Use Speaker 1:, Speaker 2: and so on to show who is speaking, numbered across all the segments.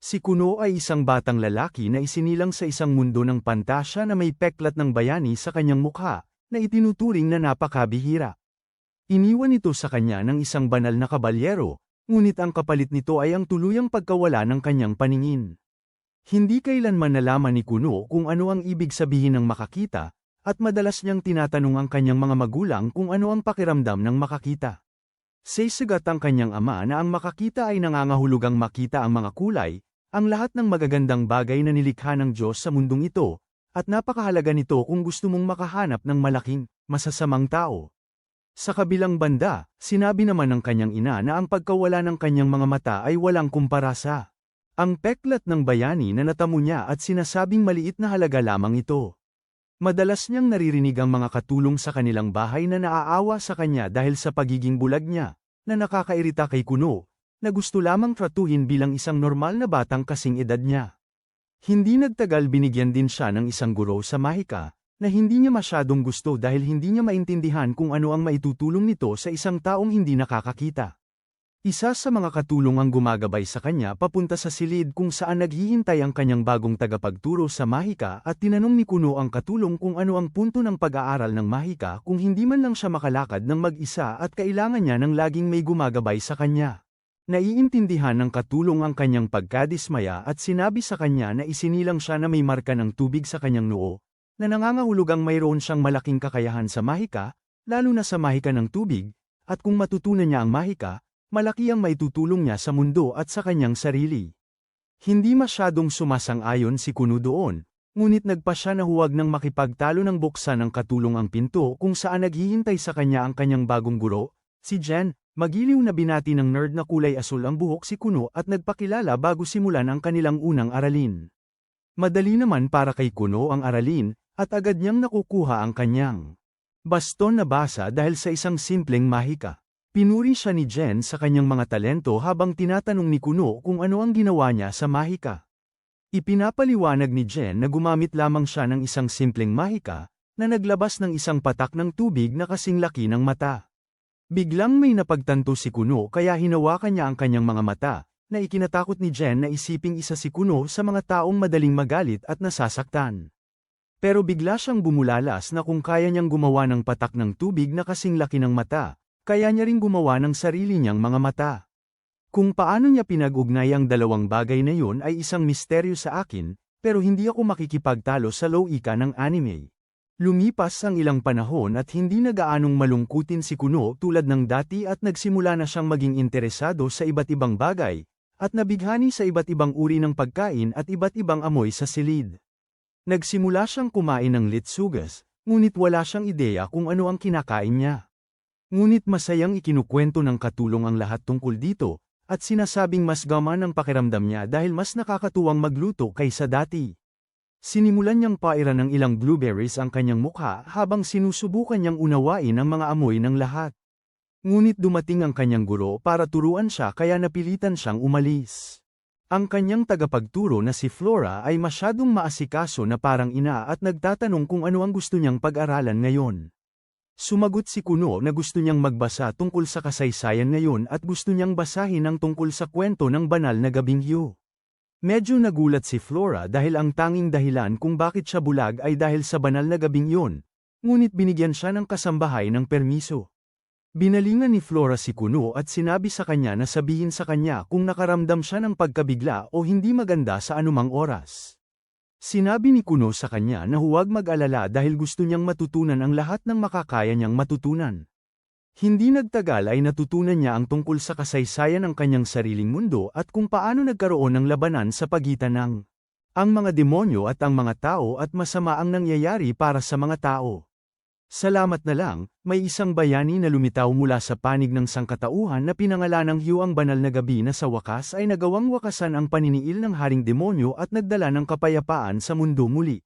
Speaker 1: Si Kuno ay isang batang lalaki na isinilang sa isang mundo ng pantasya na may peklat ng bayani sa kanyang mukha, na itinuturing na napakabihira. Iniwan ito sa kanya ng isang banal na kabalyero, ngunit ang kapalit nito ay ang tuluyang pagkawala ng kanyang paningin. Hindi kailanman nalaman ni Kuno kung ano ang ibig sabihin ng makakita, at madalas niyang tinatanong ang kanyang mga magulang kung ano ang pakiramdam ng makakita. Sasagot ang kanyang ama na ang makakita ay nangangahulugang makita ang mga kulay, ang lahat ng magagandang bagay na nilikha ng Diyos sa mundong ito, at napakahalaga nito kung gusto mong makahanap ng malaking, masasamang tao. Sa kabilang banda, sinabi naman ng kanyang ina na ang pagkawala ng kanyang mga mata ay walang kumparasa. Ang peklat ng bayani na natamo niya at sinasabing maliit na halaga lamang ito. Madalas niyang naririnig ang mga katulong sa kanilang bahay na naaawa sa kanya dahil sa pagiging bulag niya, na nakakairita kay Kuno, na gusto lamang tratuhin bilang isang normal na batang kasing edad niya. Hindi nagtagal binigyan din siya ng isang guro sa mahika, na hindi niya masyadong gusto dahil hindi niya maintindihan kung ano ang maitutulong nito sa isang taong hindi nakakakita. Isa sa mga katulong ang gumagabay sa kanya papunta sa silid kung saan naghihintay ang kanyang bagong tagapagturo sa mahika at tinanong ni Kuno ang katulong kung ano ang punto ng pag-aaral ng mahika kung hindi man lang siya makalakad ng mag-isa at kailangan niya ng laging may gumagabay sa kanya. Naiintindihan ng katulong ang kanyang pagkadismaya at sinabi sa kanya na isinilang siya na may marka ng tubig sa kanyang noo, na nangangahulugang mayroon siyang malaking kakayahan sa mahika, lalo na sa mahika ng tubig, at kung matutunan niya ang mahika, malaki ang maitutulong niya sa mundo at sa kanyang sarili. Hindi masyadong sumasang-ayon si Kuno doon, ngunit nagpa siya na huwag nang makipagtalo ng buksan ng katulong ang pinto kung saan naghihintay sa kanya ang kanyang bagong guro, si Jen. Magiliw na binati ng nerd na kulay asul ang buhok si Kuno at nagpakilala bago simulan ang kanilang unang aralin. Madali naman para kay Kuno ang aralin, at agad niyang nakukuha ang kanyang baston na basa dahil sa isang simpleng mahika. Pinuri siya ni Jen sa kanyang mga talento habang tinatanong ni Kuno kung ano ang ginawa niya sa mahika. Ipinapaliwanag ni Jen na gumamit lamang siya ng isang simpleng mahika, na naglabas ng isang patak ng tubig na kasing laki ng mata. Biglang may napagtanto si Kuno kaya hinawakan niya ang kanyang mga mata, na ikinatakot ni Jen na isiping isa si Kuno sa mga taong madaling magalit at nasasaktan. Pero bigla siyang bumulalas na kung kaya niyang gumawa ng patak ng tubig na kasing laki ng mata, kaya niya ring gumawa ng sarili niyang mga mata. Kung paano niya pinag-ugnay ang dalawang bagay na yun ay isang misteryo sa akin, pero hindi ako makikipagtalo sa loika ng anime. Lumipas ang ilang panahon at hindi na gaanong malungkutin si Kuno tulad ng dati at nagsimula na siyang maging interesado sa iba't ibang bagay, at nabighani sa iba't ibang uri ng pagkain at iba't ibang amoy sa silid. Nagsimula siyang kumain ng litsugas, ngunit wala siyang ideya kung ano ang kinakain niya. Ngunit masayang ikinukwento ng katulong ang lahat tungkol dito, at sinasabing mas gaman ang pakiramdam niya dahil mas nakakatuwang magluto kaysa dati. Sinimulan niyang pairan ng ilang blueberries ang kanyang mukha habang sinusubukan niyang unawain ang mga amoy ng lahat. Ngunit dumating ang kanyang guro para turuan siya kaya napilitan siyang umalis. Ang kanyang tagapagturo na si Flora ay masyadong maasikaso na parang ina at nagtatanong kung ano ang gusto niyang pag-aralan ngayon. Sumagot si Kuno na gusto niyang magbasa tungkol sa kasaysayan ngayon at gusto niyang basahin ang tungkol sa kwento ng banal na gabing Hugh. Medyo nagulat si Flora dahil ang tanging dahilan kung bakit siya bulag ay dahil sa banal na gabing yun, ngunit binigyan siya ng kasambahay ng permiso. Binalingan ni Flora si Kuno at sinabi sa kanya na sabihin sa kanya kung nakaramdam siya ng pagkabigla o hindi maganda sa anumang oras. Sinabi ni Kuno sa kanya na huwag mag-alala dahil gusto niyang matutunan ang lahat ng makakaya niyang matutunan. Hindi nagtagal ay natutunan niya ang tungkol sa kasaysayan ng kanyang sariling mundo at kung paano nagkaroon ng labanan sa pagitan ng ang mga demonyo at ang mga tao at masama ang nangyayari para sa mga tao. Salamat na lang, may isang bayani na lumitaw mula sa panig ng sangkatauhan na pinangalanang Hugh ang banal na gabi na sa wakas ay nagawang wakasan ang paniniil ng haring demonyo at nagdala ng kapayapaan sa mundo muli.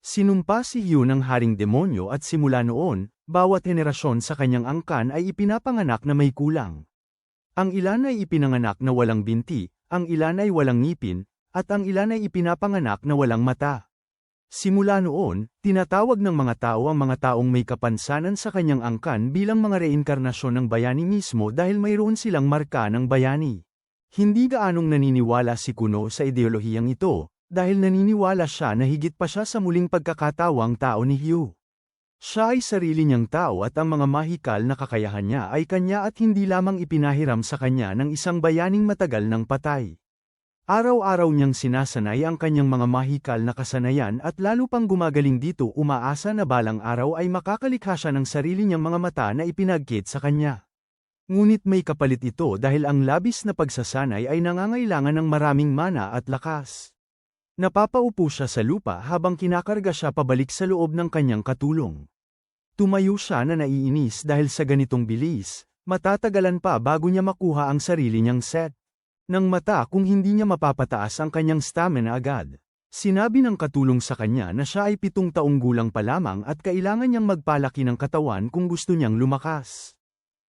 Speaker 1: Sinumpa si Hugh ng haring demonyo at simula noon, bawat henerasyon sa kanyang angkan ay ipinapanganak na may kulang. Ang ilan ay ipinanganak na walang binti, ang ilan ay walang ngipin, at ang ilan ay ipinapanganak na walang mata. Simula noon, tinatawag ng mga tao ang mga taong may kapansanan sa kanyang angkan bilang mga reinkarnasyon ng bayani mismo dahil mayroon silang marka ng bayani. Hindi gaanong naniniwala si Kuno sa ideolohiyang ito, dahil naniniwala siya na higit pa siya sa muling pagkakatawang tao ni Hugh. Siya ay sarili niyang tao at ang mga mahikal na kakayahan niya ay kanya at hindi lamang ipinahiram sa kanya ng isang bayaning matagal ng patay. Araw-araw niyang sinasanay ang kanyang mga mahikal na kasanayan at lalo pang gumagaling dito, umaasa na balang araw ay makakalikha siya ng sarili niyang mga mata na ipinagkit sa kanya. Ngunit may kapalit ito dahil ang labis na pagsasanay ay nangangailangan ng maraming mana at lakas. Napapaupo siya sa lupa habang kinakarga siya pabalik sa loob ng kanyang katulong. Tumayo siya na naiinis dahil sa ganitong bilis, matatagalan pa bago niya makuha ang sarili niyang set ng mata kung hindi niya mapapataas ang kanyang stamina agad. Sinabi ng katulong sa kanya na siya ay 7 taong gulang pa lamang at kailangan niyang magpalaki ng katawan kung gusto niyang lumakas.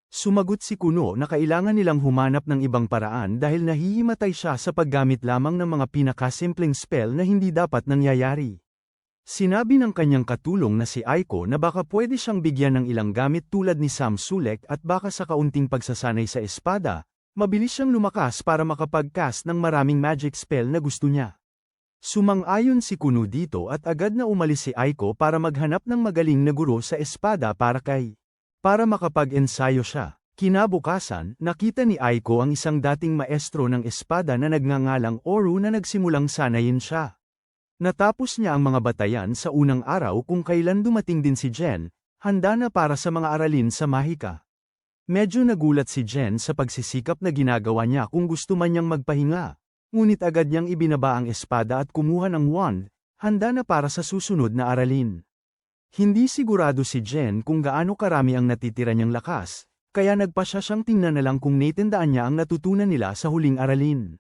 Speaker 1: Sumagot si Kuno na kailangan nilang humanap ng ibang paraan dahil nahihimatay siya sa paggamit lamang ng mga pinakasimpleng spell na hindi dapat nangyayari. Sinabi ng kanyang katulong na si Aiko na baka pwede siyang bigyan ng ilang gamit tulad ni Sam Sulek at baka sa kaunting pagsasanay sa espada, mabilis siyang lumakas para makapag-cast ng maraming magic spell na gusto niya. Sumang-ayon si Kuno dito at agad na umalis si Aiko para maghanap ng magaling na guro sa espada para makapag-ensayo siya. Kinabukasan, nakita ni Aiko ang isang dating maestro ng espada na nagngangalang Oru na nagsimulang sanayin siya. Natapos niya ang mga batayan sa unang araw kung kailan dumating din si Jen, handa na para sa mga aralin sa mahika. Medyo nagulat si Jen sa pagsisikap na ginagawa niya kung gusto man niyang magpahinga, ngunit agad niyang ibinaba ang espada at kumuha ng wand, handa na para sa susunod na aralin. Hindi sigurado si Jen kung gaano karami ang natitira niyang lakas, kaya nagpasya siyang tingnan na lang kung naitandaan niya ang natutunan nila sa huling aralin.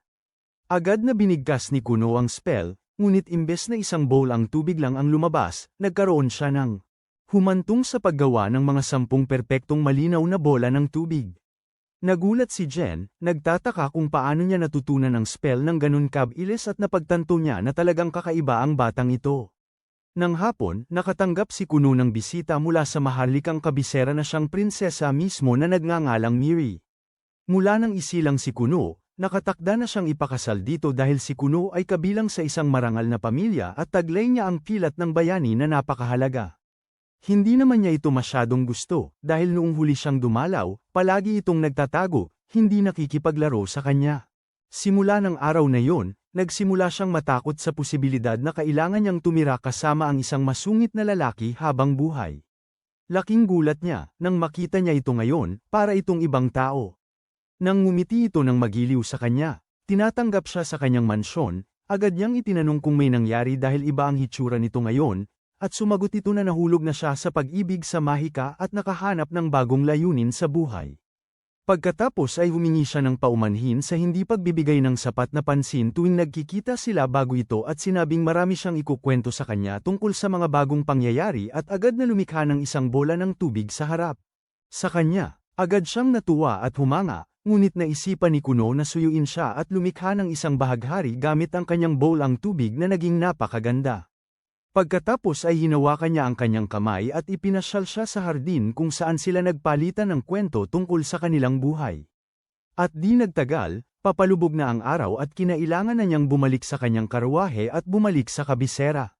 Speaker 1: Agad na binigkas ni Kuno ang spell, ngunit imbes na isang bowl ang tubig lang ang lumabas, nagkaroon siya ng humantong sa paggawa ng mga 10 perpektong malinaw na bola ng tubig. Nagulat si Jen, nagtataka kung paano niya natutunan ang spell ng ganun kabilis at napagtanto niya na talagang kakaiba ang batang ito. Nang hapon, nakatanggap si Kuno ng bisita mula sa maharlikang kabisera na siyang prinsesa mismo na nagngangalang Miri. Mula nang isilang si Kuno, nakatakda na siyang ipakasal dito dahil si Kuno ay kabilang sa isang marangal na pamilya at taglay niya ang kilat ng bayani na napakahalaga. Hindi naman niya ito masyadong gusto, dahil noong huli siyang dumalaw, palagi itong nagtatago, hindi nakikipaglaro sa kanya. Simula ng araw na yon, nagsimula siyang matakot sa posibilidad na kailangan niyang tumira kasama ang isang masungit na lalaki habang buhay. Laking gulat niya, nang makita niya ito ngayon, para itong ibang tao. Nang ngumiti ito ng magiliw sa kanya, tinatanggap siya sa kanyang mansyon, agad niyang itinanong kung may nangyari dahil iba ang hitsura nito ngayon, at sumagot ito na nahulog na siya sa pag-ibig sa mahika at nakahanap ng bagong layunin sa buhay. Pagkatapos ay humingi siya ng paumanhin sa hindi pagbibigay ng sapat na pansin tuwing nagkikita sila bago ito at sinabing marami siyang ikukwento sa kanya tungkol sa mga bagong pangyayari at agad na lumikha ng isang bola ng tubig sa harap. Sa kanya, agad siyang natuwa at humanga, ngunit naisipan ni Kuno na suyuin siya at lumikha ng isang bahaghari gamit ang kanyang bowl ang tubig na naging napakaganda. Pagkatapos ay hinawakan niya ang kanyang kamay at ipinasyal siya sa hardin kung saan sila nagpalitan ng kwento tungkol sa kanilang buhay. At di nagtagal, papalubog na ang araw at kinailangan na niyang bumalik sa kanyang karwahe at bumalik sa kabisera.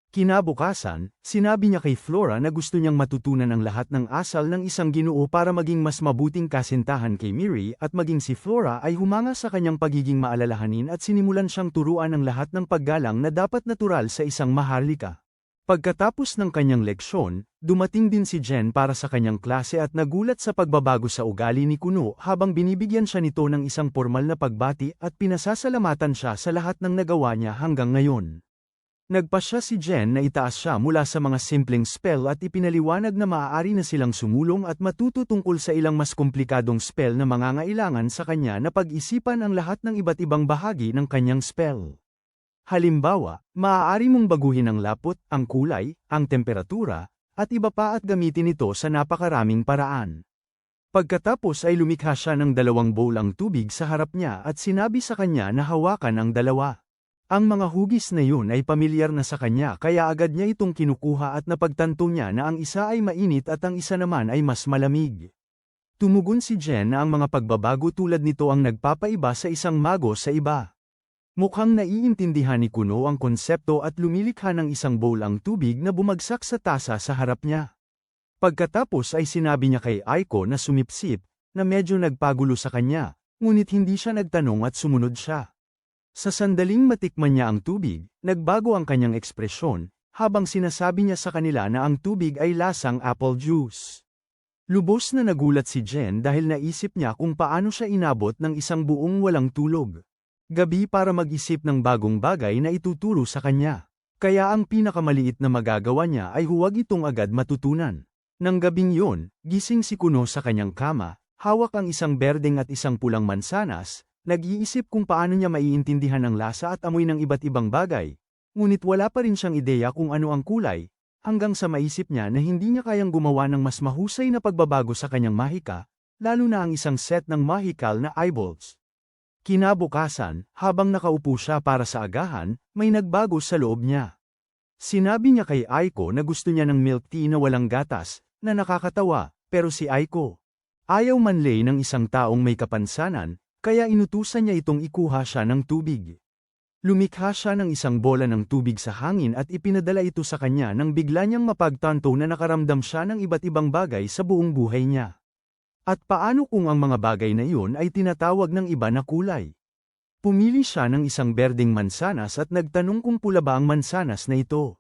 Speaker 1: Kinabukasan, sinabi niya kay Flora na gusto niyang matutunan ang lahat ng asal ng isang ginoo para maging mas mabuting kasintahan kay Miri at maging si Flora ay humanga sa kanyang pagiging maalalahanin at sinimulan siyang turuan ng lahat ng paggalang na dapat natural sa isang maharlika. Pagkatapos ng kanyang leksyon, dumating din si Jen para sa kanyang klase at nagulat sa pagbabago sa ugali ni Kuno habang binibigyan siya nito ng isang formal na pagbati at pinasasalamatan siya sa lahat ng nagawa niya hanggang ngayon. Nagpasya si Jen na itaas siya mula sa mga simpleng spell at ipinaliwanag na maaari na silang sumulong at matuto tungkol sa ilang mas komplikadong spell na mangangailangan sa kanya na pag-isipan ang lahat ng iba't ibang bahagi ng kanyang spell. Halimbawa, maaari mong baguhin ang lapot, ang kulay, ang temperatura, at iba pa at gamitin ito sa napakaraming paraan. Pagkatapos ay lumikha siya ng 2 bowl ang tubig sa harap niya at sinabi sa kanya na hawakan ang 2. Ang mga hugis na yun ay pamilyar na sa kanya kaya agad niya itong kinukuha at napagtanto niya na ang isa ay mainit at ang isa naman ay mas malamig. Tumugon si Jen na ang mga pagbabago tulad nito ang nagpapaiba sa isang mago sa iba. Mukhang naiintindihan ni Kuno ang konsepto at lumilikha ng isang bowl ang tubig na bumagsak sa tasa sa harap niya. Pagkatapos ay sinabi niya kay Aiko na sumipsip, na medyo nagpagulo sa kanya, ngunit hindi siya nagtanong at sumunod siya. Sa sandaling matikman niya ang tubig, nagbago ang kanyang ekspresyon, habang sinasabi niya sa kanila na ang tubig ay lasang apple juice. Lubos na nagulat si Jen dahil naisip niya kung paano siya inabot ng isang buong walang tulog. Gabi para mag-isip ng bagong bagay na ituturo sa kanya. Kaya ang pinakamaliit na magagawa niya ay huwag itong agad matutunan. Nang gabing yun, gising si Kuno sa kanyang kama, hawak ang isang berdeng at isang pulang mansanas, nag-iisip kung paano niya maiintindihan ang lasa at amoy ng iba't ibang bagay. Ngunit wala pa rin siyang ideya kung ano ang kulay, hanggang sa maisip niya na hindi niya kayang gumawa ng mas mahusay na pagbabago sa kanyang mahika, lalo na ang isang set ng mahikal na eyeballs. Kinabukasan, habang nakaupo siya para sa agahan, may nagbago sa loob niya. Sinabi niya kay Aiko na gusto niya ng milk tea na walang gatas, na nakakatawa, pero si Aiko ayaw manlay ng isang taong may kapansanan, kaya inutusan niya itong ikuha siya ng tubig. Lumikha siya ng isang bola ng tubig sa hangin at ipinadala ito sa kanya nang bigla niyang mapagtanto na nakaramdam siya ng iba't ibang bagay sa buong buhay niya. At paano kung ang mga bagay na iyon ay tinatawag ng iba na kulay? Pumili siya ng isang berdeng mansanas at nagtanong kung pula ba ang mansanas na ito.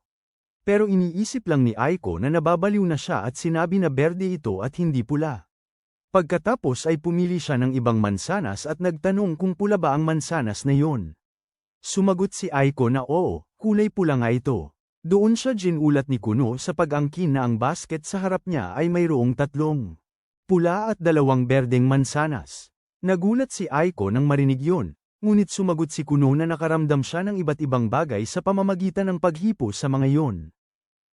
Speaker 1: Pero iniisip lang ni Aiko na nababaliw na siya at sinabi na berde ito at hindi pula. Pagkatapos ay pumili siya ng ibang mansanas at nagtanong kung pula ba ang mansanas na iyon. Sumagot si Aiko na oo, kulay pula nga ito. Doon siya ginulat ni Kuno sa pag-angkin na ang basket sa harap niya ay mayroong 3 pula at 2 berdeng mansanas. Nagulat si Aiko nang marinig yun, ngunit sumagot si Kuno na nakaramdam siya ng iba't ibang bagay sa pamamagitan ng paghipo sa mga iyon.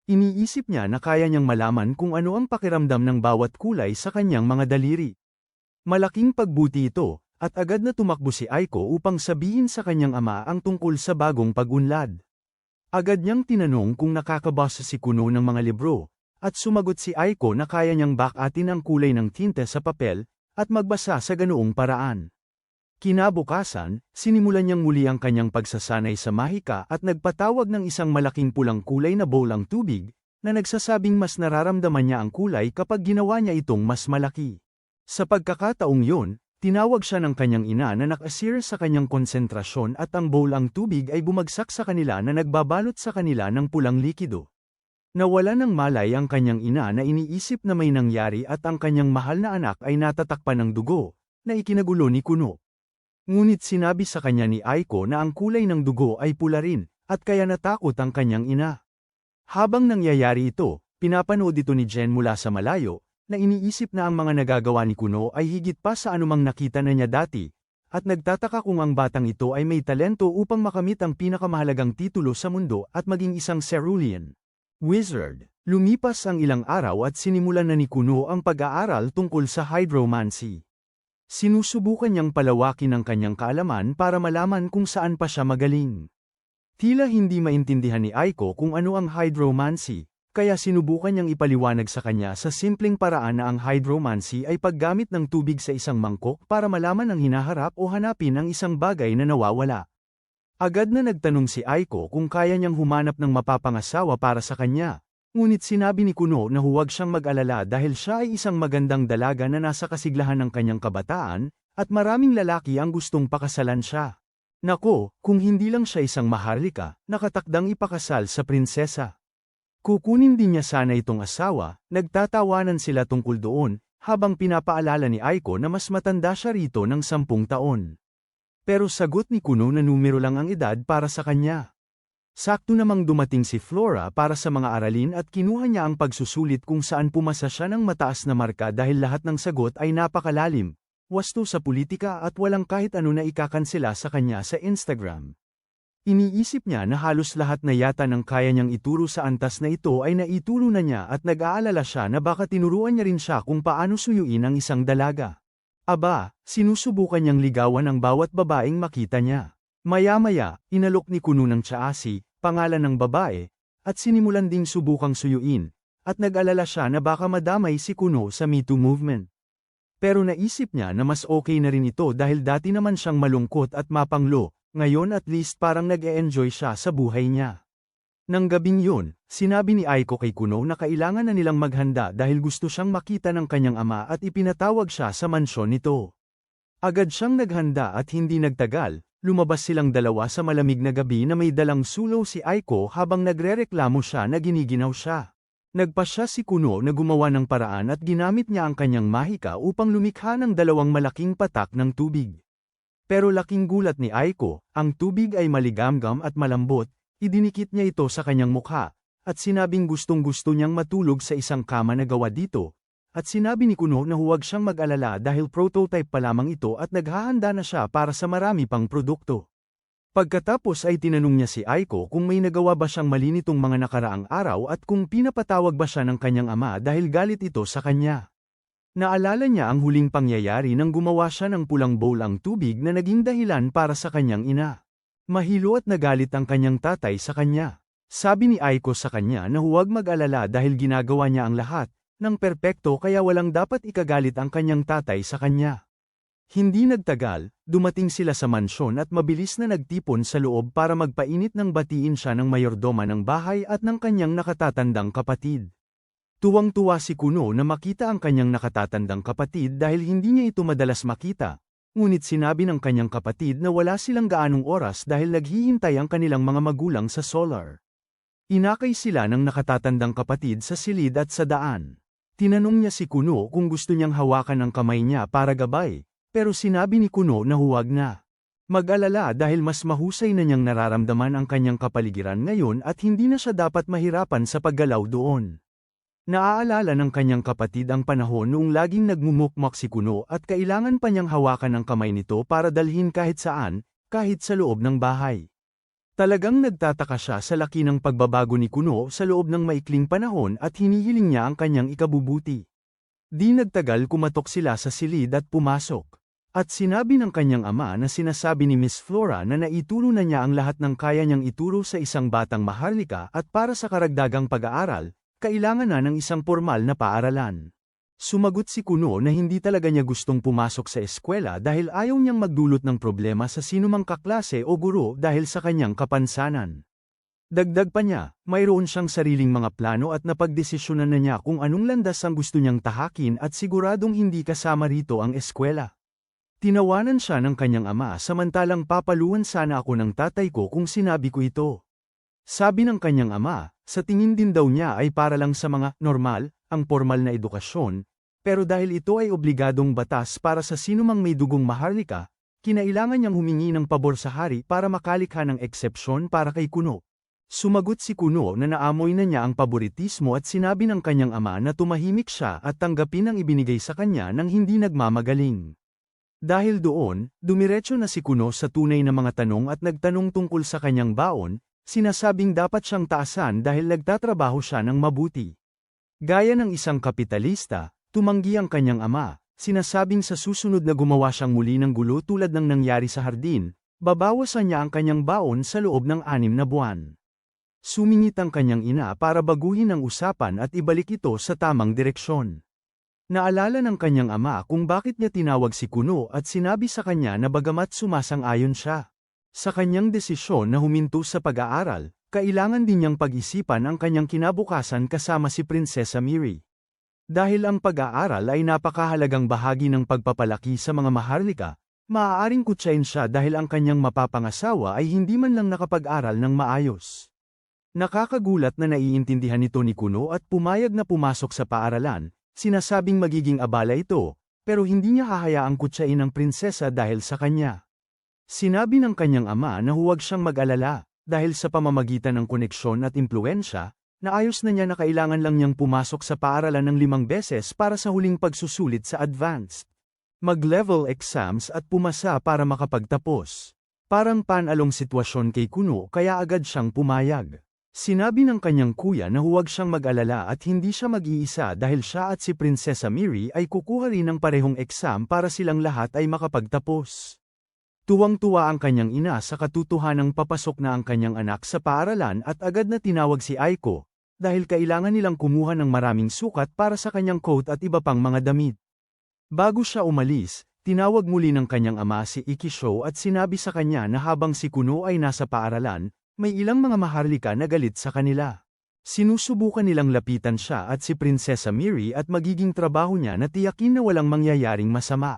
Speaker 1: Iniisip niya na kaya niyang malaman kung ano ang pakiramdam ng bawat kulay sa kanyang mga daliri. Malaking pagbuti ito, at agad na tumakbo si Aiko upang sabihin sa kanyang ama ang tungkol sa bagong pag-unlad. Agad niyang tinanong kung nakakabasa si Kuno ng mga libro, at sumagot si Aiko na kaya niyang bakatin ang kulay ng tinta sa papel, at magbasa sa ganoong paraan. Kinabukasan, sinimulan niyang muli ang kanyang pagsasanay sa mahika at nagpatawag ng isang malaking pulang kulay na bowl ang tubig, na nagsasabing mas nararamdaman niya ang kulay kapag ginawa niya itong mas malaki. Sa pagkakataong yun, tinawag siya ng kanyang ina na nakasir sa kanyang konsentrasyon at ang bowl ang tubig ay bumagsak sa kanila na nagbabalot sa kanila ng pulang likido. Nawala ng malay ang kanyang ina na iniisip na may nangyari at ang kanyang mahal na anak ay natatakpan ng dugo, na ikinagulo ni Kuno. Ngunit sinabi sa kanya ni Aiko na ang kulay ng dugo ay pula rin, at kaya natakot ang kanyang ina. Habang nangyayari ito, pinapanood ito ni Jen mula sa malayo, na iniisip na ang mga nagagawa ni Kuno ay higit pa sa anumang nakita na niya dati, at nagtataka kung ang batang ito ay may talento upang makamit ang pinakamahalagang titulo sa mundo at maging isang cerulean wizard. Lumipas ang ilang araw at sinimulan na ni Kuno ang pag-aaral tungkol sa hydromancy. Sinusubukan niyang palawakin ang kanyang kaalaman para malaman kung saan pa siya magaling. Tila hindi maintindihan ni Aiko kung ano ang hydromancy, kaya sinubukan niyang ipaliwanag sa kanya sa simpleng paraan na ang hydromancy ay paggamit ng tubig sa isang mangkok para malaman ang hinaharap o hanapin ang isang bagay na nawawala. Agad na nagtanong si Aiko kung kaya niyang humanap ng mapapangasawa para sa kanya, ngunit sinabi ni Kuno na huwag siyang mag-alala dahil siya ay isang magandang dalaga na nasa kasiglahan ng kanyang kabataan, at maraming lalaki ang gustong pakasalan siya. Nako, kung hindi lang siya isang maharlika, nakatakdang ipakasal sa prinsesa. Kukunin din niya sana itong asawa, nagtatawanan sila tungkol doon, habang pinapaalala ni Aiko na mas matanda siya rito ng 10 taon. Pero sagot ni Kuno na numero lang ang edad para sa kanya. Sakto namang dumating si Flora para sa mga aralin at kinuha niya ang pagsusulit kung saan pumasa siya ng mataas na marka dahil lahat ng sagot ay napakalalim, wasto sa politika at walang kahit ano na ikakansela sa kanya sa Instagram. Iniisip niya na halos lahat na yata ng kaya niyang ituro sa antas na ito ay naituro na niya at nag-aalala siya na baka tinuruan niya rin siya kung paano suyuin ang isang dalaga. Aba, sinusubukan niyang ligawan ang bawat babaeng makita niya. Maya-maya, inalok ni Kuno ng Chaasi, pangalan ng babae, at sinimulan ding subukang suyuin, at nag-alala siya na baka madamay si Kuno sa Me Too movement. Pero naisip niya na mas okay na rin ito dahil dati naman siyang malungkot at mapanglo, ngayon at least parang nag-e-enjoy siya sa buhay niya. Nang gabing yun, sinabi ni Aiko kay Kuno na kailangan na nilang maghanda dahil gusto siyang makita ng kanyang ama at ipinatawag siya sa mansyon nito. Agad siyang naghanda at hindi nagtagal, lumabas silang dalawa sa malamig na gabi na may dalang sulo si Aiko habang nagrereklamo siya na giniginaw siya. Nagpasya si Kuno na gumawa ng paraan at ginamit niya ang kanyang mahika upang lumikha ng dalawang malaking patak ng tubig. Pero laking gulat ni Aiko, ang tubig ay maligamgam at malambot, idinikit niya ito sa kanyang mukha, at sinabing gustong-gusto niyang matulog sa isang kama na gawa dito. At sinabi ni Kuno na huwag siyang mag-alala dahil prototype pa lamang ito at naghahanda na siya para sa marami pang produkto. Pagkatapos ay tinanong niya si Aiko kung may nagawa ba siyang mali nitong mga nakaraang araw at kung pinapatawag ba siya ng kanyang ama dahil galit ito sa kanya. Naalala niya ang huling pangyayari nang gumawa siya ng pulang bowl ang tubig na naging dahilan para sa kanyang ina. Mahilo at nagalit ang kanyang tatay sa kanya. Sabi ni Aiko sa kanya na huwag mag-alala dahil ginagawa niya ang lahat ng perpekto kaya walang dapat ikagalit ang kanyang tatay sa kanya. Hindi nagtagal, dumating sila sa mansyon at mabilis na nagtipon sa loob para magpainit ng batiin siya ng mayordoma ng bahay at ng kanyang nakatatandang kapatid. Tuwang-tuwa si Kuno na makita ang kanyang nakatatandang kapatid dahil hindi niya ito madalas makita, ngunit sinabi ng kanyang kapatid na wala silang gaanong oras dahil naghihintay ang kanilang mga magulang sa solar. Inakay sila ng nakatatandang kapatid sa silid at sa daan. Tinanong niya si Kuno kung gusto niyang hawakan ang kamay niya para gabay, pero sinabi ni Kuno na huwag na. Mag-alala dahil mas mahusay na niyang nararamdaman ang kanyang kapaligiran ngayon at hindi na siya dapat mahirapan sa paggalaw doon. Naaalala ng kanyang kapatid ang panahon noong laging nagmumukmak si Kuno at kailangan pa niyang hawakan ang kamay nito para dalhin kahit saan, kahit sa loob ng bahay. Talagang nagtataka siya sa laki ng pagbabago ni Kuno sa loob ng maikling panahon at hinihiling niya ang kanyang ikabubuti. Di nagtagal kumatok sila sa silid at pumasok. At sinabi ng kanyang ama na sinasabi ni Miss Flora na naituro na niya ang lahat ng kaya niyang ituro sa isang batang maharlika at para sa karagdagang pag-aaral, kailangan na ng isang formal na paaralan. Sumagot si Kuno na hindi talaga niya gustong pumasok sa eskwela dahil ayaw niyang magdulot ng problema sa sinumang kaklase o guro dahil sa kanyang kapansanan. Dagdag pa niya, mayroon siyang sariling mga plano at napagdesisyonan na niya kung anong landas ang gusto niyang tahakin at siguradong hindi kasama rito ang eskwela. Tinawanan siya ng kanyang ama samantalang papaluan sana ako ng tatay ko kung sinabi ko ito. Sabi ng kanyang ama, sa tingin din daw niya ay para lang sa mga normal, ang formal na edukasyon, pero dahil ito ay obligadong batas para sa sinumang may dugong maharlika, kinailangan niyang humingi ng pabor sa hari para makalikha ng eksepsyon para kay Kuno. Sumagot si Kuno na naamoy na niya ang paboritismo at sinabi ng kanyang ama na tumahimik siya at tanggapin ang ibinigay sa kanya nang hindi nagmamagaling. Dahil doon, dumiretso na si Kuno sa tunay na mga tanong at nagtanong tungkol sa kanyang baon, sinasabing dapat siyang taasan dahil nagtatrabaho siya ng mabuti. Gaya ng isang kapitalista, tumanggi ang kanyang ama, sinasabing sa susunod na gumawa siyang muli ng gulo tulad ng nangyari sa hardin, babawasan niya ang kanyang baon sa loob ng 6 na buwan. Sumingit ang kanyang ina para baguhin ang usapan at ibalik ito sa tamang direksyon. Naalala ng kanyang ama kung bakit niya tinawag si Kuno at sinabi sa kanya na bagamat sumasang-ayon siya sa kanyang desisyon na huminto sa pag-aaral, kailangan din niyang pag-isipan ang kanyang kinabukasan kasama si Prinsesa Miri. Dahil ang pag-aaral ay napakahalagang bahagi ng pagpapalaki sa mga maharlika, maaaring kutsain siya dahil ang kanyang mapapangasawa ay hindi man lang nakapag-aral ng maayos. Nakakagulat na naiintindihan nito ni Kuno at pumayag na pumasok sa paaralan, sinasabing magiging abala ito, pero hindi niya hahayaang kutsain ang prinsesa dahil sa kanya. Sinabi ng kanyang ama na huwag siyang mag-alala, dahil sa pamamagitan ng koneksyon at impluensya, naayos na niya na kailangan lang niyang pumasok sa paaralan ng 5 beses para sa huling pagsusulit sa advanced mag-level exams at pumasa para makapagtapos. Parang panalong sitwasyon kay Kuno kaya agad siyang pumayag. Sinabi ng kanyang kuya na huwag siyang mag-alala at hindi siya mag-iisa dahil siya at si Prinsesa Miri ay kukuha rin ng parehong exam para silang lahat ay makapagtapos. Tuwang-tuwa ang kanyang ina sa katotohanang papasok na ang kanyang anak sa paaralan at agad na tinawag si Aiko, dahil kailangan nilang kumuha ng maraming sukat para sa kanyang coat at iba pang mga damit. Bago siya umalis, tinawag muli ng kanyang ama si Ikisho at sinabi sa kanya na habang si Kuno ay nasa paaralan, may ilang mga maharlika na galit sa kanila. Sinusubukan nilang lapitan siya at si Prinsesa Miri at magiging trabaho niya na tiyakin na walang mangyayaring masama.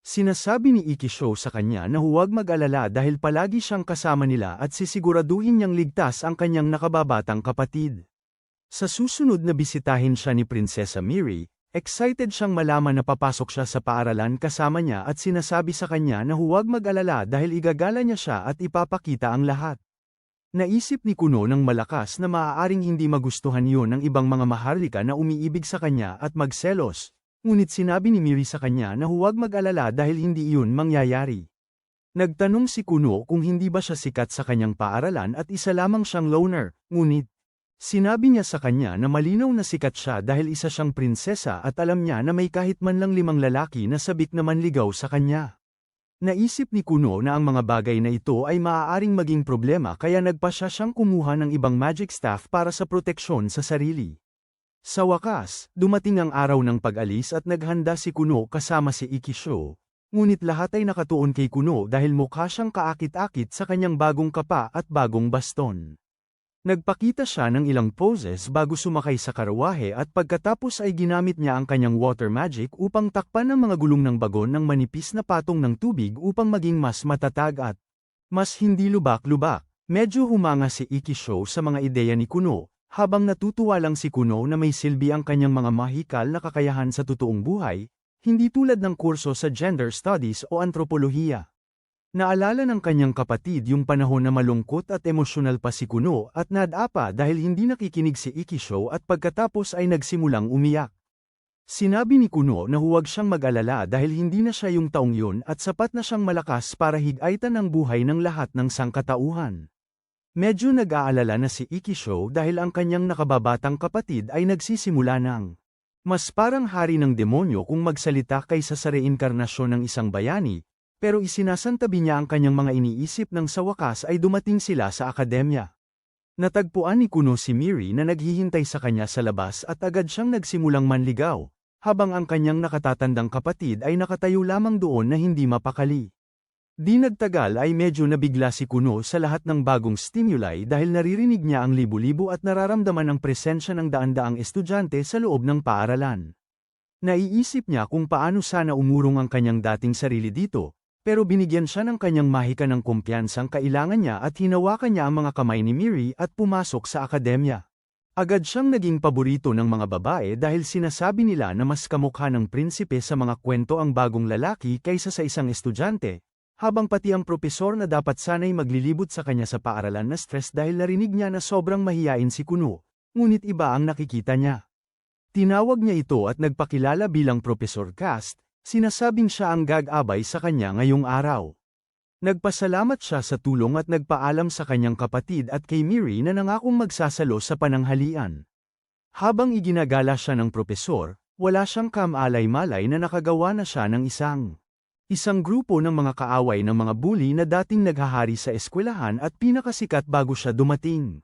Speaker 1: Sinasabi ni Ikisho sa kanya na huwag mag-alala dahil palagi siyang kasama nila at sisiguraduhin niyang ligtas ang kanyang nakababatang kapatid. Sa susunod na bisitahin siya ni Prinsesa Miri, excited siyang malaman na papasok siya sa paaralan kasama niya at sinasabi sa kanya na huwag mag-alala dahil igagala niya siya at ipapakita ang lahat. Naisip ni Kuno ng malakas na maaaring hindi magustuhan yun ng ibang mga maharlika na umiibig sa kanya at magselos. Ngunit sinabi ni Miri sa kanya na huwag mag-alala dahil hindi iyon mangyayari. Nagtanong si Kuno kung hindi ba siya sikat sa kanyang paaralan at isa lamang siyang loner, ngunit sinabi niya sa kanya na malinaw na sikat siya dahil isa siyang prinsesa at alam niya na may kahit man lang 5 lalaki na sabik na manligaw sa kanya. Naisip ni Kuno na ang mga bagay na ito ay maaaring maging problema kaya nagpasya siyang kumuha ng ibang magic staff para sa proteksyon sa sarili. Sa wakas, dumating ang araw ng pag-alis at naghanda si Kuno kasama si Ikisho. Ngunit lahat ay nakatuon kay Kuno dahil mukha siyang kaakit-akit sa kanyang bagong kapa at bagong baston. Nagpakita siya ng ilang poses bago sumakay sa karawahe at pagkatapos ay ginamit niya ang kanyang water magic upang takpan ang mga gulong ng bagon ng manipis na patong ng tubig upang maging mas matatag at mas hindi lubak-lubak. Medyo humanga si Ikisho sa mga ideya ni Kuno. Habang natutuwa lang si Kuno na may silbi ang kanyang mga mahikal na kakayahan sa totoong buhay, hindi tulad ng kurso sa gender studies o antropolohiya. Naalala ng kanyang kapatid yung panahon na malungkot at emosyonal pa si Kuno at nadapa dahil hindi nakikinig si Ikisho at pagkatapos ay nagsimulang umiyak. Sinabi ni Kuno na huwag siyang mag-alala dahil hindi na siya yung taong yun at sapat na siyang malakas para higaitan ang buhay ng lahat ng sangkatauhan. Medyo nag-aalala na si Ikisho dahil ang kanyang nakababatang kapatid ay nagsisimula ng mas parang hari ng demonyo kung magsalita kaysa sa reinkarnasyon ng isang bayani, pero isinasantabi niya ang kanyang mga iniisip nang sa wakas ay dumating sila sa akademya. Natagpuan ni Kuno si Miri na naghihintay sa kanya sa labas at agad siyang nagsimulang manligaw, habang ang kanyang nakatatandang kapatid ay nakatayo lamang doon na hindi mapakali. Di nagtagal ay medyo nabigla si Kuno sa lahat ng bagong stimuli dahil naririnig niya ang libu-libo at nararamdaman ang presensya ng daan-daang estudyante sa loob ng paaralan. Naiisip niya kung paano sana umurong ang kanyang dating sarili dito, pero binigyan siya ng kanyang mahika ng kumpiyansang kailangan niya at hinawakan niya ang mga kamay ni Miri at pumasok sa akademya. Agad siyang naging paborito ng mga babae dahil sinasabi nila na mas kamukha ng prinsipe sa mga kwento ang bagong lalaki kaysa sa isang estudyante. Habang pati ang propesor na dapat sana'y maglilibot sa kanya sa paaralan na stress dahil narinig niya na sobrang mahiyain si Kuno, ngunit iba ang nakikita niya. Tinawag niya ito at nagpakilala bilang Professor Cast, sinasabing siya ang gag-abay sa kanya ngayong araw. Nagpasalamat siya sa tulong at nagpaalam sa kanyang kapatid at kay Miri na nangakong magsasalo sa pananghalian. Habang iginagala siya ng propesor, wala siyang kamalay-malay na nakagawa na siya ng isang grupo ng mga kaaway ng mga bully na dating naghahari sa eskwelahan at pinakasikat bago siya dumating.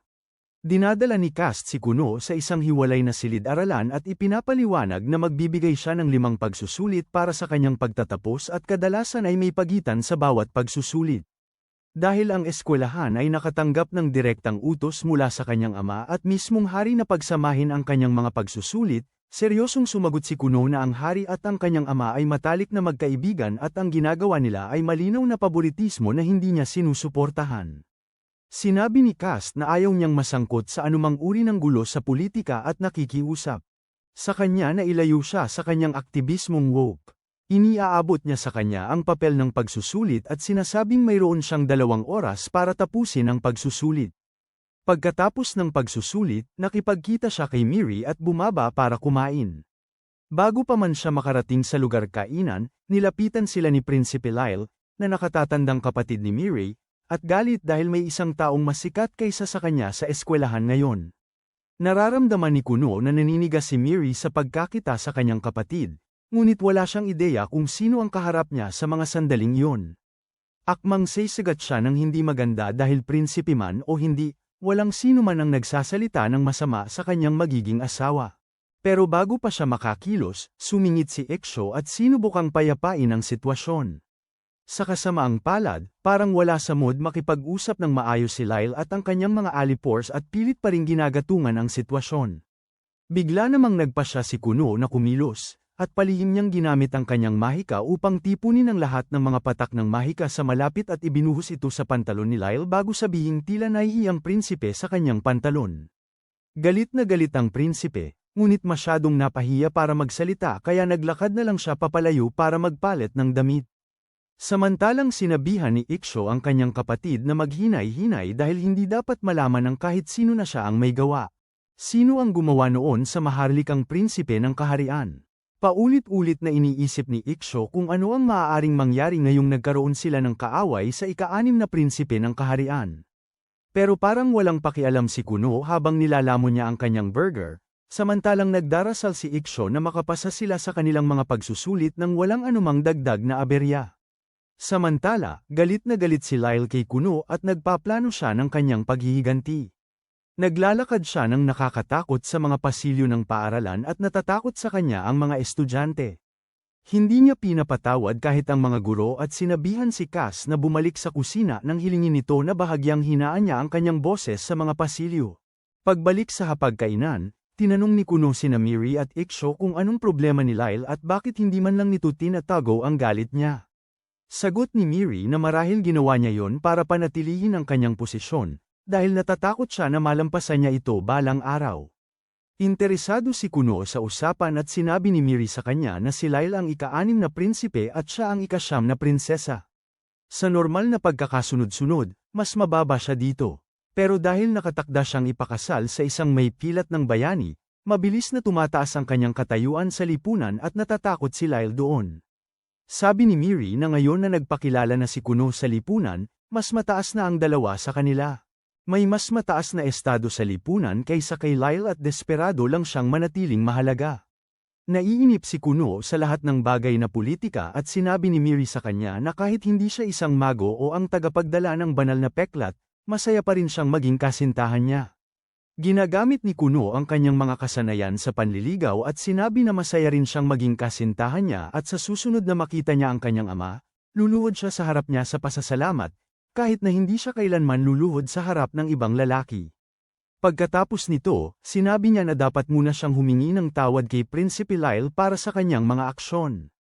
Speaker 1: Dinadala ni Cast si Kuno sa isang hiwalay na silid-aralan at ipinapaliwanag na magbibigay siya ng 5 pagsusulit para sa kanyang pagtatapos at kadalasan ay may pagitan sa bawat pagsusulit. Dahil ang eskwelahan ay nakatanggap ng direktang utos mula sa kanyang ama at mismong hari na pagsamahin ang kanyang mga pagsusulit, seryosong sumagot si Kuno na ang hari at ang kanyang ama ay matalik na magkaibigan at ang ginagawa nila ay malinaw na paboritismo na hindi niya sinusuportahan. Sinabi ni Cast na ayaw niyang masangkot sa anumang uri ng gulo sa politika at nakikiusap. Sa kanya na ilayo siya sa kanyang aktivismong woke. Iniaabot niya sa kanya ang papel ng pagsusulit at sinasabing mayroon siyang 2 oras para tapusin ang pagsusulit. Pagkatapos ng pagsusulit, nakipagkita siya kay Miri at bumaba para kumain. Bago pa man siya makarating sa lugar kainan, nilapitan sila ni Prinsipe Lyle, na nakatatandang kapatid ni Miri, at galit dahil may isang taong mas sikat kaysa sa kanya sa eskwelahan ngayon. Nararamdaman ni Kuno na naninigas si Miri sa pagkakita sa kanyang kapatid, ngunit wala siyang ideya kung sino ang kaharap niya sa mga sandaling iyon. Akmang sasagat siya ng hindi maganda dahil prinsipe man o hindi, walang sino man ang nagsasalita ng masama sa kanyang magiging asawa. Pero bago pa siya makakilos, sumingit si Iksho at sinubukang payapain ang sitwasyon. Sa kasamaang palad, parang wala sa mood makipag-usap ng maayos si Lyle at ang kanyang mga alipors at pilit pa ring ginagatungan ang sitwasyon. Bigla namang nagpasya si Kuno na kumilos, at palihim niyang ginamit ang kanyang mahika upang tipunin ang lahat ng mga patak ng mahika sa malapit at ibinuhos ito sa pantalon ni Lyle bago sabihing tila nahihiyang prinsipe sa kanyang pantalon. Galit na galit ang prinsipe, ngunit masyadong napahiya para magsalita kaya naglakad na lang siya papalayo para magpalit ng damit. Samantalang sinabihan ni Iksho ang kanyang kapatid na maghinay-hinay dahil hindi dapat malaman ng kahit sino na siya ang may gawa. Sino ang gumawa noon sa maharlikang prinsipe ng kaharian? Paulit-ulit na iniisip ni Iksho kung ano ang maaaring mangyari ngayong nagkaroon sila ng kaaway sa ika-6 na prinsipe ng kaharian. Pero parang walang pakialam si Kuno habang nilalamon niya ang kanyang burger. Samantalang nagdarasal si Iksho na makapasa sila sa kanilang mga pagsusulit ng walang anumang dagdag na aberya. Samantala, galit na galit si Lyle kay Kuno at nagpaplano siya ng kanyang paghihiganti. Naglalakad siya ng nakakatakot sa mga pasilyo ng paaralan at natatakot sa kanya ang mga estudyante. Hindi niya pinapatawad kahit ang mga guro at sinabihan si Cass na bumalik sa kusina nang hilingin nito na bahagyang hinaan niya ang kanyang boses sa mga pasilyo. Pagbalik sa hapagkainan, tinanong ni Kuno sina Miri at Iksho kung anong problema ni Lyle at bakit hindi man lang nito tinatago ang galit niya. Sagot ni Miri na marahil ginawa niya yon para panatilihin ang kanyang posisyon, dahil natatakot siya na malampasan niya ito balang araw. Interesado si Kuno sa usapan at sinabi ni Miri sa kanya na si Lyle ang ika-6 na prinsipe at siya ang ika-9 na prinsesa. Sa normal na pagkakasunod-sunod, mas mababa siya dito. Pero dahil nakatakda siyang ipakasal sa isang may pilat ng bayani, mabilis na tumataas ang kanyang katayuan sa lipunan at natatakot si Lyle doon. Sabi ni Miri na ngayon na nagpakilala na si Kuno sa lipunan, mas mataas na ang dalawa sa kanila. May mas mataas na estado sa lipunan kaysa kay Lyle at desperado lang siyang manatiling mahalaga. Naiinip si Kuno sa lahat ng bagay na politika at sinabi ni Miri sa kanya na kahit hindi siya isang mago o ang tagapagdala ng banal na peklat, masaya pa rin siyang maging kasintahan niya. Ginagamit ni Kuno ang kanyang mga kasanayan sa panliligaw at sinabi na masaya rin siyang maging kasintahan niya at sa susunod na makita niya ang kanyang ama, luluhod siya sa harap niya sa pasasalamat, kahit na hindi siya kailanman luluhod sa harap ng ibang lalaki. Pagkatapos nito, sinabi niya na dapat muna siyang humingi ng tawad kay Prinsipe Lyle para sa kanyang mga aksyon.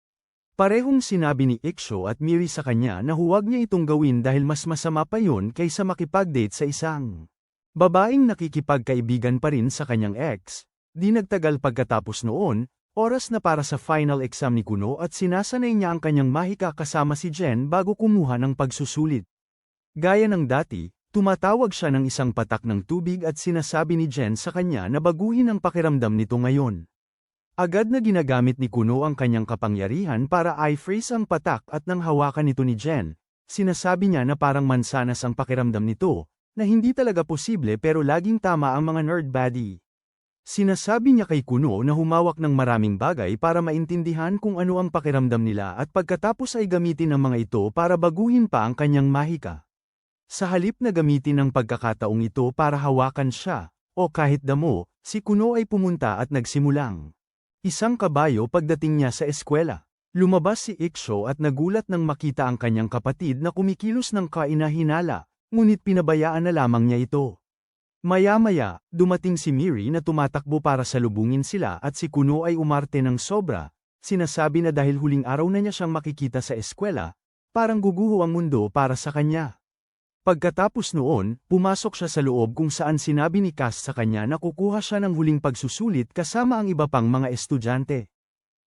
Speaker 1: Parehong sinabi ni Iksho at Miri sa kanya na huwag niya itong gawin dahil mas masama pa yun kaysa makipag-date sa isang babaeng nakikipagkaibigan pa rin sa kanyang ex. Di nagtagal pagkatapos noon, oras na para sa final exam ni Kuno at sinasanay niya ang kanyang mahika kasama si Jen bago kumuha ng pagsusulit. Gaya ng dati, tumatawag siya ng isang patak ng tubig at sinasabi ni Jen sa kanya na baguhin ang pakiramdam nito ngayon. Agad na ginagamit ni Kuno ang kanyang kapangyarihan para i-freeze ang patak at nang hawakan nito ni Jen, sinasabi niya na parang mansanas ang pakiramdam nito, na hindi talaga posible pero laging tama ang mga nerd baddie. Sinasabi niya kay Kuno na humawak ng maraming bagay para maintindihan kung ano ang pakiramdam nila at pagkatapos ay gamitin ang mga ito para baguhin pa ang kanyang mahika. Sa halip na gamitin ang pagkakataong ito para hawakan siya, o kahit damo, si Kuno ay pumunta at nagsimulang isang kabayo pagdating niya sa eskwela. Lumabas si Iksho at nagulat nang makita ang kanyang kapatid na kumikilos ng kainahinala, ngunit pinabayaan na lamang niya ito. Maya-maya, dumating si Miri na tumatakbo para salubungin sila at si Kuno ay umarte ng sobra, sinasabi na dahil huling araw na niya siyang makikita sa eskwela, parang guguho ang mundo para sa kanya. Pagkatapos noon, pumasok siya sa loob kung saan sinabi ni Cass sa kanya na kukuha siya ng huling pagsusulit kasama ang iba pang mga estudyante.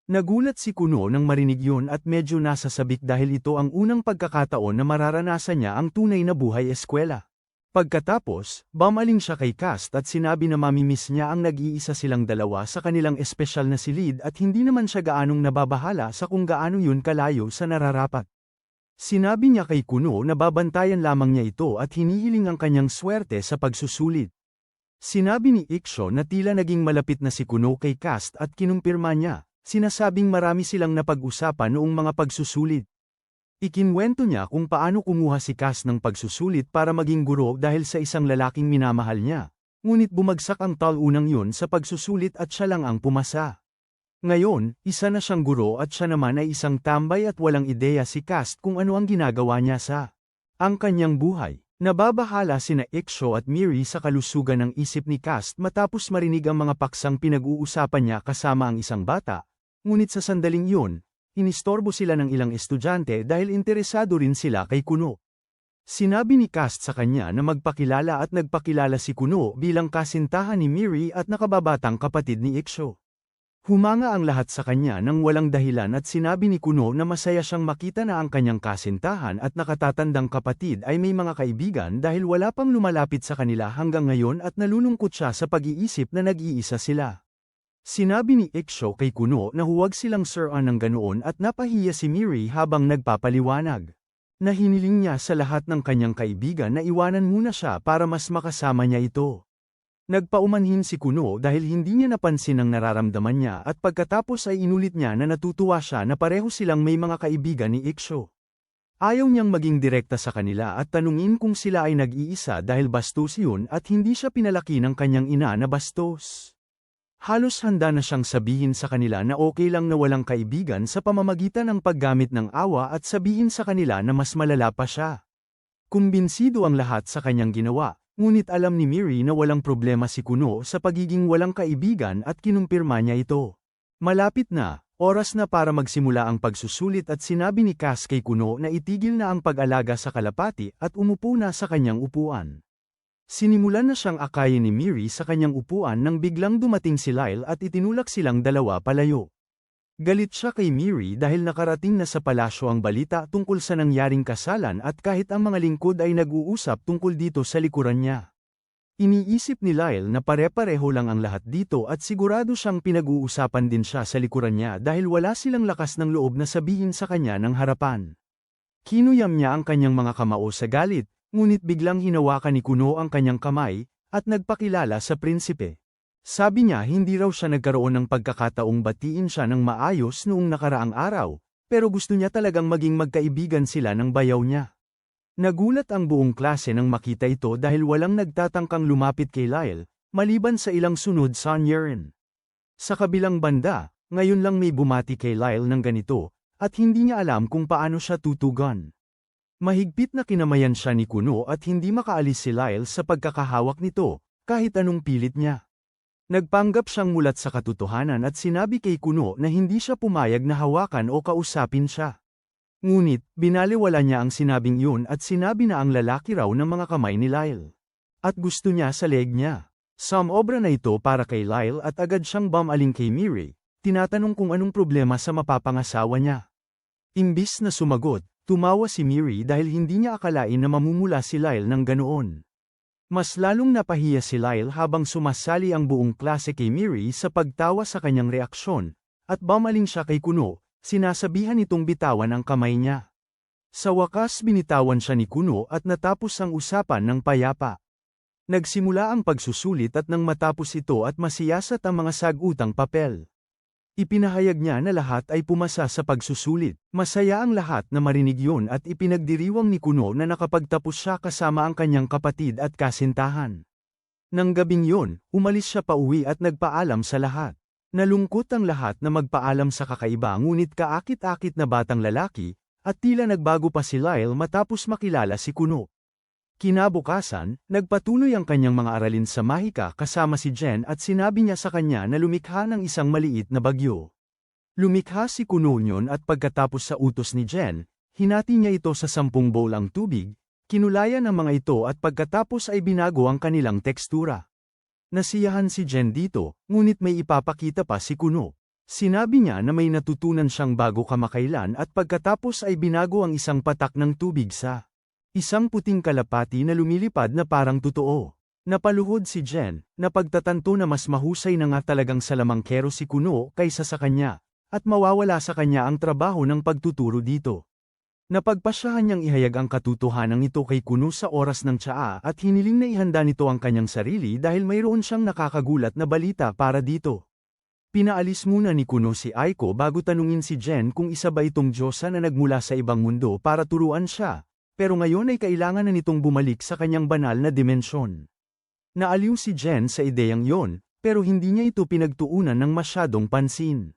Speaker 1: Nagulat si Kuno nang marinig yun at medyo nasasabik dahil ito ang unang pagkakataon na mararanasan niya ang tunay na buhay eskwela. Pagkatapos, bumaling siya kay Cass at sinabi na mamimiss niya ang nag-iisa silang dalawa sa kanilang espesyal na silid at hindi naman siya gaanong nababahala sa kung gaano yun kalayo sa nararapat. Sinabi niya kay Kuno na babantayan lamang niya ito at hinihiling ang kanyang swerte sa pagsusulit. Sinabi ni Iksho na tila naging malapit na si Kuno kay Cass at kinumpirma niya, sinasabing marami silang napag-usapan noong mga pagsusulit. Ikinwento niya kung paano kumuha si Cass ng pagsusulit para maging guro dahil sa isang lalaking minamahal niya, ngunit bumagsak ang talunang yun sa pagsusulit at siya lang ang pumasa. Ngayon, isa na siyang guro at siya naman ay isang tambay at walang ideya si Cast kung ano ang ginagawa niya sa ang kanyang buhay. Nababahala sina Iksho at Miri sa kalusugan ng isip ni Cast matapos marinig ang mga paksang pinag-uusapan niya kasama ang isang bata, ngunit sa sandaling yun, inistorbo sila ng ilang estudyante dahil interesado rin sila kay Kuno. Sinabi ni Cast sa kanya na magpakilala at nagpakilala si Kuno bilang kasintahan ni Miri at nakababatang kapatid ni Iksho. Humanga ang lahat sa kanya nang walang dahilan at sinabi ni Kuno na masaya siyang makita na ang kanyang kasintahan at nakatatandang kapatid ay may mga kaibigan dahil wala pang lumalapit sa kanila hanggang ngayon at nalulungkot siya sa pag-iisip na nag-iisa sila. Sinabi ni Iksho kay Kuno na huwag silang suruan ng ganoon at napahiya si Miri habang nagpapaliwanag. Na hiniling niya sa lahat ng kanyang kaibigan na iwanan muna siya para mas makasama niya ito. Nagpaumanhin si Kuno dahil hindi niya napansin ang nararamdaman niya at pagkatapos ay inulit niya na natutuwa siya na pareho silang may mga kaibigan ni Iksho. Ayaw niyang maging direkta sa kanila at tanungin kung sila ay nag-iisa dahil bastos yun at hindi siya pinalaki ng kanyang ina na bastos. Halos handa na siyang sabihin sa kanila na okay lang na walang kaibigan sa pamamagitan ng paggamit ng awa at sabihin sa kanila na mas malala pa siya. Kumbinsido ang lahat sa kanyang ginawa. Ngunit alam ni Miri na walang problema si Kuno sa pagiging walang kaibigan at kinumpirma niya ito. Malapit na, oras na para magsimula ang pagsusulit at sinabi ni Cast kay Kuno na itigil na ang pag-alaga sa kalapati at umupo na sa kanyang upuan. Sinimulan na siyang akayin ni Miri sa kanyang upuan nang biglang dumating si Lyle at itinulak silang dalawa palayo. Galit siya kay Miri dahil nakarating na sa palasyo ang balita tungkol sa nangyaring kasalan at kahit ang mga lingkod ay nag-uusap tungkol dito sa likuran niya. Iniisip ni Lyle na pare-pareho lang ang lahat dito at sigurado siyang pinag-uusapan din siya sa likuran niya dahil wala silang lakas ng loob na sabihin sa kanya ng harapan. Kinuyam niya ang kanyang mga kamao sa galit, ngunit biglang hinawakan ni Kuno ang kanyang kamay at nagpakilala sa prinsipe. Sabi niya hindi raw siya nagkaroon ng pagkakataong batiin siya ng maayos noong nakaraang araw, pero gusto niya talagang maging magkaibigan sila ng bayaw niya. Nagulat ang buong klase nang makita ito dahil walang nagtatangkang lumapit kay Lyle, maliban sa ilang sunod sa Yerin. Sa kabilang banda, ngayon lang may bumati kay Lyle ng ganito, at hindi niya alam kung paano siya tutugon. Mahigpit na kinamayan siya ni Kuno at hindi makaalis si Lyle sa pagkakahawak nito, kahit anong pilit niya. Nagpanggap siyang mulat sa katotohanan at sinabi kay Kuno na hindi siya pumayag na hawakan o kausapin siya. Ngunit, binaliwala niya ang sinabing yun at sinabi na ang lalaki raw ng mga kamay ni Lyle. At gusto niya sa leg niya. Obra na ito para kay Lyle at agad siyang bumaling kay Miri, tinatanong kung anong problema sa mapapangasawa niya. Imbis na sumagot, tumawa si Miri dahil hindi niya akalain na mamumula si Lyle ng ganoon. Mas lalong napahiya si Lyle habang sumasali ang buong klase kay Miri sa pagtawa sa kanyang reaksyon, at bumaling siya kay Kuno, sinasabihan itong bitawan ang kamay niya. Sa wakas binitawan siya ni Kuno at natapos ang usapan ng payapa. Nagsimula ang pagsusulit at nang matapos ito at masiyasat ang mga sagutang papel. Ipinahayag niya na lahat ay pumasa sa pagsusulit. Masaya ang lahat na marinig yun at ipinagdiriwang ni Kuno na nakapagtapos siya kasama ang kanyang kapatid at kasintahan. Nang gabing yun, umalis siya pauwi at nagpaalam sa lahat. Nalungkot ang lahat na magpaalam sa kakaiba ngunit kaakit-akit na batang lalaki, at tila nagbago pa si Lyle matapos makilala si Kuno. Kinabukasan, nagpatuloy ang kanyang mga aralin sa Mahika kasama si Jen at sinabi niya sa kanya na lumikha ng isang maliit na bagyo. Lumikha si Kuno yun at pagkatapos sa utos ni Jen, hinati niya ito sa 10 bowl ang tubig, kinulayan ang mga ito at pagkatapos ay binago ang kanilang tekstura. Nasiyahan si Jen dito, ngunit may ipapakita pa si Kuno. Sinabi niya na may natutunan siyang bago kamakailan at pagkatapos ay binago ang isang patak ng tubig sa isang puting kalapati na lumilipad na parang totoo. Napaluhod si Jen, na pagtatanto na mas mahusay na nga talagang salamangkero si Kuno kaysa sa kanya, at mawawala sa kanya ang trabaho ng pagtuturo dito. Napagpasyahan niyang ihayag ang katotohanan ito kay Kuno sa oras ng tsaa at hiniling na ihanda nito ang kanyang sarili dahil mayroon siyang nakakagulat na balita para dito. Pinaalis muna ni Kuno si Aiko bago tanungin si Jen kung isa ba itong diyosa na nagmula sa ibang mundo para turuan siya. Pero ngayon ay kailangan na nitong bumalik sa kanyang banal na dimensyon. Naaliw si Jen sa ideyang yon, pero hindi niya ito pinagtuunan ng masyadong pansin.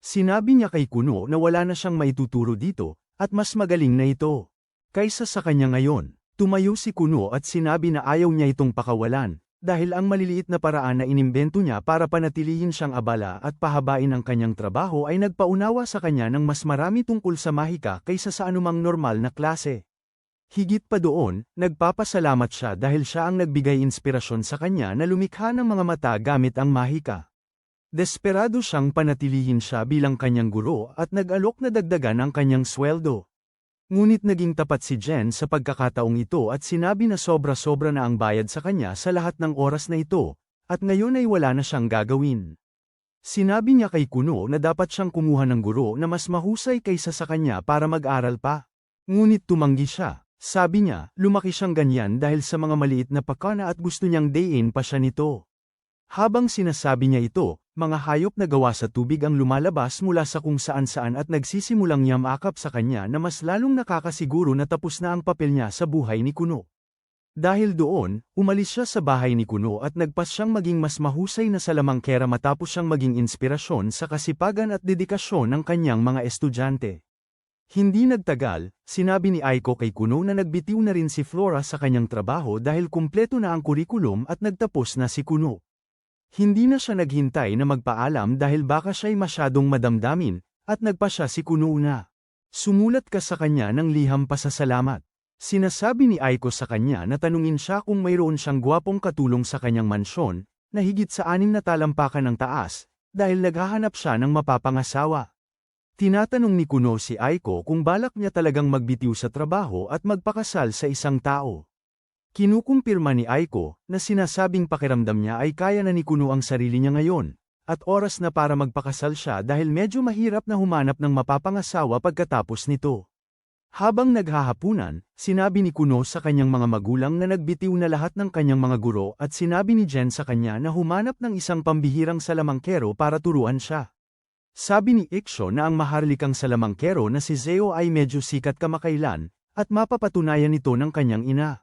Speaker 1: Sinabi niya kay Kuno na wala na siyang maituturo dito, at mas magaling na ito. Kaysa sa kanya ngayon, tumayo si Kuno at sinabi na ayaw niya itong pakawalan, dahil ang maliliit na paraan na inimbento niya para panatilihin siyang abala at pahabain ang kanyang trabaho ay nagpaunawa sa kanya ng mas marami tungkol sa mahika kaysa sa anumang normal na klase. Higit pa doon, nagpapasalamat siya dahil siya ang nagbigay inspirasyon sa kanya na lumikha ng mga mata gamit ang mahika. Desperado siyang panatilihin siya bilang kanyang guro at nag-alok na dagdagan ang kanyang sweldo. Ngunit naging tapat si Jen sa pagkakataong ito at sinabi na sobra-sobra na ang bayad sa kanya sa lahat ng oras na ito, at ngayon ay wala na siyang gagawin. Sinabi niya kay Kuno na dapat siyang kumuha ng guro na mas mahusay kaysa sa kanya para mag-aral pa. Ngunit tumanggi siya. Sabi niya, lumaki siyang ganyan dahil sa mga maliit na pakana at gusto niyang dayin pa siya nito. Habang sinasabi niya ito, mga hayop na gawa sa tubig ang lumalabas mula sa kung saan-saan at nagsisimulang yamakap sa kanya na mas lalong nakakasiguro na tapos na ang papel niya sa buhay ni Kuno. Dahil doon, umalis siya sa bahay ni Kuno at nagpas siyang maging mas mahusay na salamangkera matapos siyang maging inspirasyon sa kasipagan at dedikasyon ng kanyang mga estudyante. Hindi nagtagal, sinabi ni Aiko kay Kuno na nagbitiw na rin si Flora sa kanyang trabaho dahil kumpleto na ang kurikulum at nagtapos na si Kuno. Hindi na siya naghintay na magpaalam dahil baka siya'y masyadong madamdamin, at nagpa siya si Kuno na. Sumulat ka sa kanya ng liham pasasalamat. Sinasabi ni Aiko sa kanya na tanungin siya kung mayroon siyang gwapong katulong sa kanyang mansyon, na higit sa 6 na talampakan ng taas, dahil naghahanap siya ng mapapangasawa. Tinatanong ni Kuno si Aiko kung balak niya talagang magbitiw sa trabaho at magpakasal sa isang tao. Kinukumpirma ni Aiko na sinasabing pakiramdam niya ay kaya na ni Kuno ang sarili niya ngayon, at oras na para magpakasal siya dahil medyo mahirap na humanap ng mapapangasawa pagkatapos nito. Habang naghahapunan, sinabi ni Kuno sa kanyang mga magulang na nagbitiw na lahat ng kanyang mga guro at sinabi ni Jen sa kanya na humanap ng isang pambihirang salamangkero para turuan siya. Sabi ni Iksho na ang maharlikang salamangkero na si Zeo ay medyo sikat kamakailan, at mapapatunayan ito ng kanyang ina.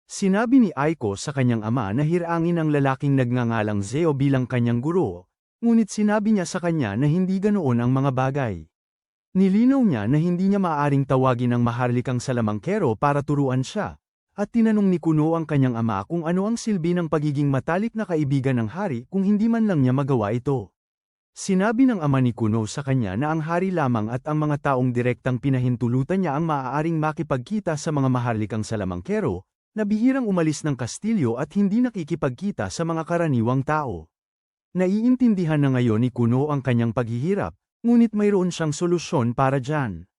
Speaker 1: Sinabi ni Aiko sa kanyang ama na hirangin ang lalaking nagngangalang Zeo bilang kanyang guro, ngunit sinabi niya sa kanya na hindi ganoon ang mga bagay. Nilinaw niya na hindi niya maaaring tawagin ang maharlikang salamangkero para turuan siya, at tinanong ni Kuno ang kanyang ama kung ano ang silbi ng pagiging matalik na kaibigan ng hari kung hindi man lang niya magawa ito. Sinabi ng ama ni Kuno sa kanya na ang hari lamang at ang mga taong direktang pinahintulutan niya ang maaaring makipagkita sa mga maharlikang salamangkero, na bihirang umalis ng kastilyo at hindi nakikipagkita sa mga karaniwang tao. Naiintindihan na ngayon ni Kuno ang kanyang paghihirap, ngunit mayroon siyang solusyon para dyan.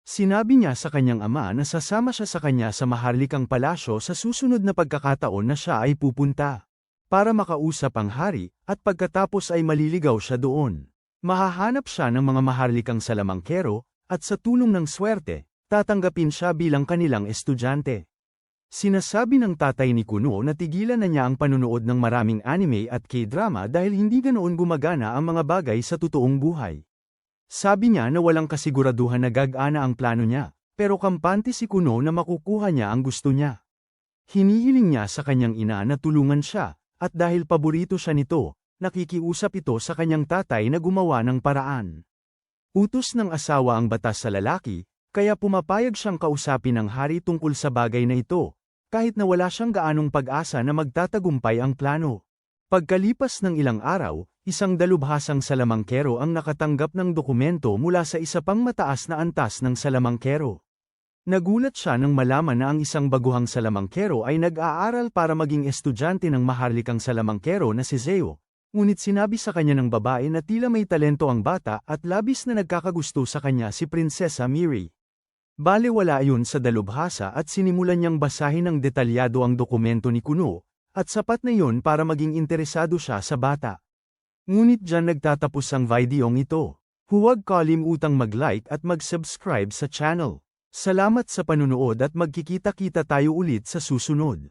Speaker 1: Sinabi niya sa kanyang ama na sasama siya sa kanya sa maharlikang palasyo sa susunod na pagkakataon na siya ay pupunta. Para makausap ang hari, at pagkatapos ay maliligaw siya doon. Mahahanap siya ng mga maharlikang salamangkero, at sa tulong ng swerte, tatanggapin siya bilang kanilang estudyante. Sinasabi ng tatay ni Kuno na tigilan na niya ang panunood ng maraming anime at K-drama dahil hindi ganoon gumagana ang mga bagay sa totoong buhay. Sabi niya na walang kasiguraduhan na gagana ang plano niya, pero kampante si Kuno na makukuha niya ang gusto niya. Hinihiling niya sa kanyang ina na tulungan siya, at dahil paborito siya nito, nakikiusap ito sa kanyang tatay na gumawa ng paraan. Utos ng asawa ang batas sa lalaki, kaya pumapayag siyang kausapin ng hari tungkol sa bagay na ito, kahit na wala siyang gaanong pag-asa na magtatagumpay ang plano. Pagkalipas ng ilang araw, isang dalubhasang salamangkero ang nakatanggap ng dokumento mula sa isa pang mataas na antas ng salamangkero. Nagulat siya nang malaman na ang isang baguhang salamangkero ay nag-aaral para maging estudyante ng maharlikang salamangkero na si Zeo, ngunit sinabi sa kanya ng babae na tila may talento ang bata at labis na nagkakagusto sa kanya si Prinsesa Miri. Balewala ayon sa dalubhasa at sinimulan niyang basahin ng detalyado ang dokumento ni Kuno, at sapat na yon para maging interesado siya sa bata. Ngunit dyan nagtatapos ang videong ito. Huwag kalimutang mag-like at mag-subscribe sa channel. Salamat sa panunood at magkikita-kita tayo ulit sa susunod.